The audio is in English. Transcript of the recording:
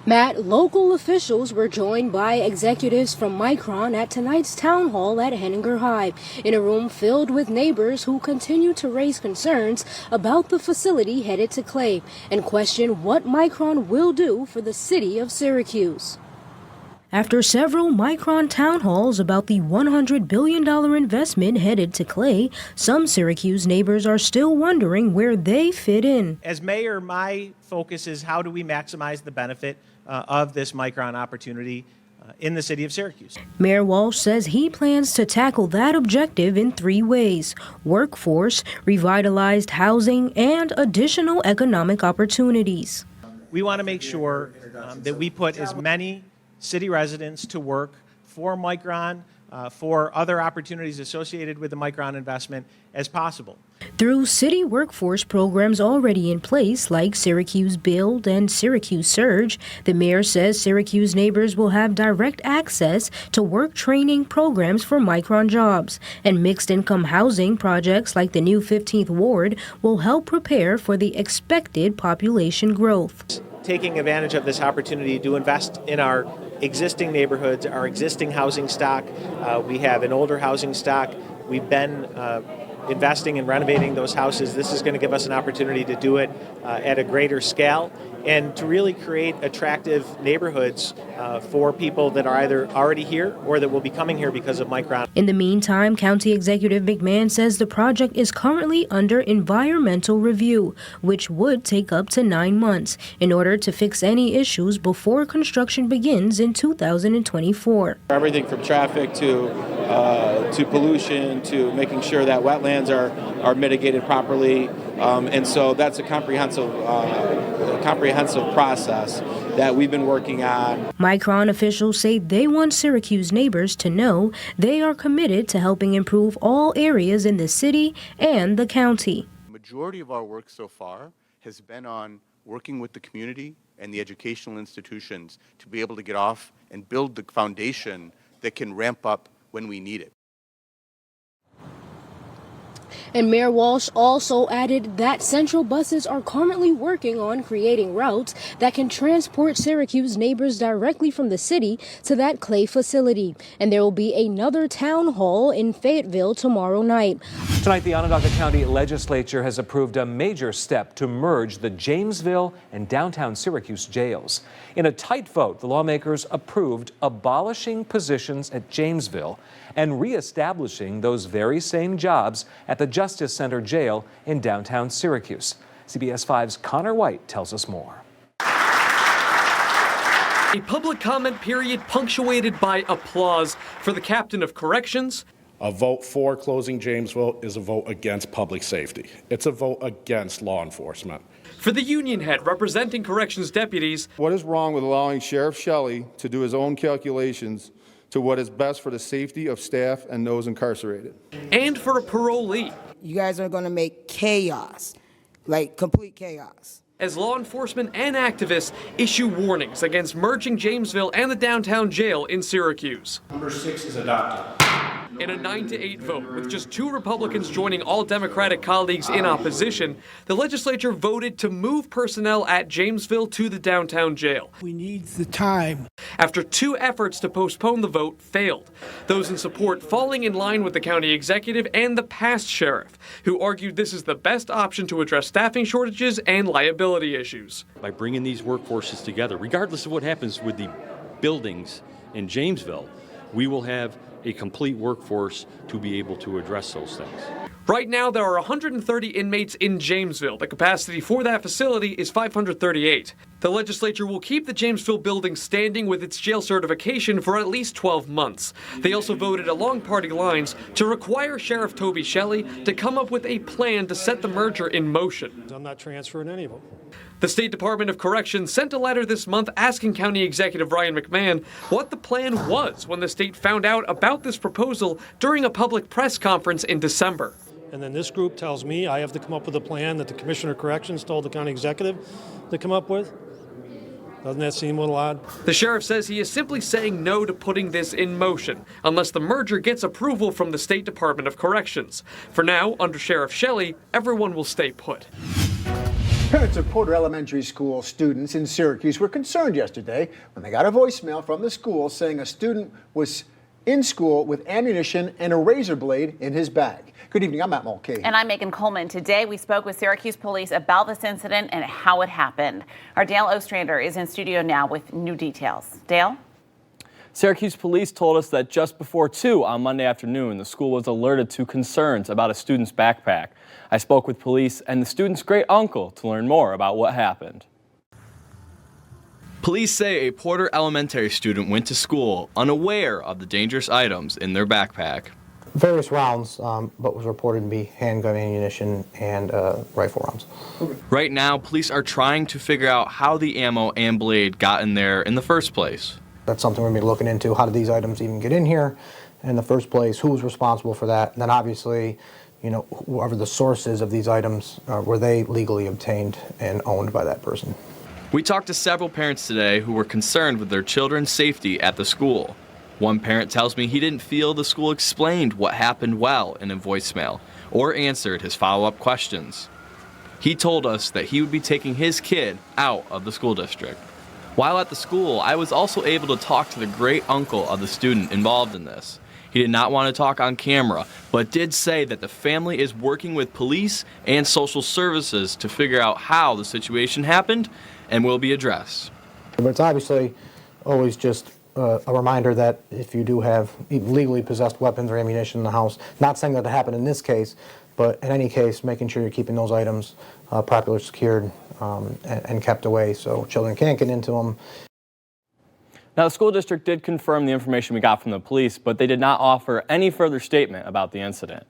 Matt, local officials were joined by executives from Micron at tonight's town hall at Henninger High, in a room filled with neighbors who continue to raise concerns about the facility headed to Clay and question what Micron will do for the city of Syracuse. After several Micron town halls about the $100 billion investment headed to Clay, some Syracuse neighbors are still wondering where they fit in. As mayor, my focus is how do we maximize the benefit of this Micron opportunity in the city of Syracuse. Mayor Walsh says he plans to tackle that objective in 3 ways: workforce, revitalized housing, and additional economic opportunities. We want to make sure that we put as many city residents to work for Micron, for other opportunities associated with the Micron investment as possible. Through city workforce programs already in place, like Syracuse Build and Syracuse Surge, the mayor says Syracuse neighbors will have direct access to work training programs for Micron jobs, and mixed-income housing projects like the new 15th Ward will help prepare for the expected population growth. Taking advantage of this opportunity to invest in our existing neighborhoods, our existing housing stock. We have an older housing stock. We've been investing and renovating those houses. This is going to give us an opportunity to do it at a greater scale and to really create attractive neighborhoods for people that are either already here or that will be coming here because of Micron. In the meantime, County Executive McMahon says the project is currently under environmental review, which would take up to 9 months in order to fix any issues before construction begins in 2024. Everything from traffic to pollution to making sure that wetlands are mitigated properly, and so that's a comprehensive process that we've been working on. Micron officials say they want Syracuse neighbors to know they are committed to helping improve all areas in the city and the county. The majority of our work so far has been on working with the community and the educational institutions to be able to get off and build the foundation that can ramp up when we need it. And Mayor Walsh also added that Central buses are currently working on creating routes that can transport Syracuse neighbors directly from the city to that Clay facility. And there will be another town hall in Fayetteville tomorrow night. Tonight, the Onondaga County Legislature has approved a major step to merge the Jamesville and downtown Syracuse jails. In a tight vote, the lawmakers approved abolishing positions at Jamesville and reestablishing those very same jobs at the Justice Center jail in downtown Syracuse. CBS 5's Connor White tells us more. A public comment period punctuated by applause for the captain of corrections. A vote for closing Jamesville is a vote against public safety. It's a vote against law enforcement. For the union head representing corrections deputies. What is wrong with allowing Sheriff Shelley to do his own calculations to what is best for the safety of staff and those incarcerated? And for a parolee. You guys are going to make chaos, like complete chaos. As law enforcement and activists issue warnings against merging Jamesville and the downtown jail in Syracuse. Number 6 is adopted. In a 9-8 vote, with just 2 Republicans joining all Democratic colleagues in opposition, the legislature voted to move personnel at Jamesville to the downtown jail. We need the time. After 2 efforts to postpone the vote failed, those in support falling in line with the county executive and the past sheriff, who argued this is the best option to address staffing shortages and liability issues. By bringing these workforces together, regardless of what happens with the buildings in Jamesville, we will have a complete workforce to be able to address those things. Right now, there are 130 inmates in Jamesville. The capacity for that facility is 538. The legislature will keep the Jamesville building standing with its jail certification for at least 12 months. They also voted along party lines to require Sheriff Toby Shelley to come up with a plan to set the merger in motion. I'm not transferring any of them. The State Department of Corrections sent a letter this month asking County Executive Ryan McMahon what the plan was when the state found out about this proposal during a public press conference in December. And then this group tells me I have to come up with a plan that the Commissioner of Corrections told the county executive to come up with. Doesn't that seem a little odd? The sheriff says he is simply saying no to putting this in motion unless the merger gets approval from the State Department of Corrections. For now, under Sheriff Shelley, everyone will stay put. Parents of Porter Elementary School students in Syracuse were concerned yesterday when they got a voicemail from the school saying a student was in school with ammunition and a razor blade in his bag. Good evening, I'm Matt Mulcahy. And I'm Megan Coleman. Today we spoke with Syracuse police about this incident and how it happened. Our Dale Ostrander is in studio now with new details. Dale? Syracuse police told us that just before 2 on Monday afternoon, the school was alerted to concerns about a student's backpack. I spoke with police and the student's great uncle to learn more about what happened. Police say a Porter Elementary student went to school unaware of the dangerous items in their backpack. Various rounds, but was reported to be handgun ammunition and rifle rounds. Right now, police are trying to figure out how the ammo and blade got in there in the first place. That's something we're going to be looking into. How did these items even get in here in the first place? Who was responsible for that? And then obviously, you know, whoever the source is of these items, were they legally obtained and owned by that person? We talked to several parents today who were concerned with their children's safety at the school. One parent tells me he didn't feel the school explained what happened well in a voicemail or answered his follow-up questions. He told us that he would be taking his kid out of the school district. While at the school, I was also able to talk to the great uncle of the student involved in this. He did not want to talk on camera, but did say that the family is working with police and social services to figure out how the situation happened and will be addressed. But it's obviously always just a reminder that if you do have legally possessed weapons or ammunition in the house, not saying that it happened in this case, but in any case, making sure you're keeping those items properly secured and kept away so children can't get into them. Now, the school district did confirm the information we got from the police, but they did not offer any further statement about the incident.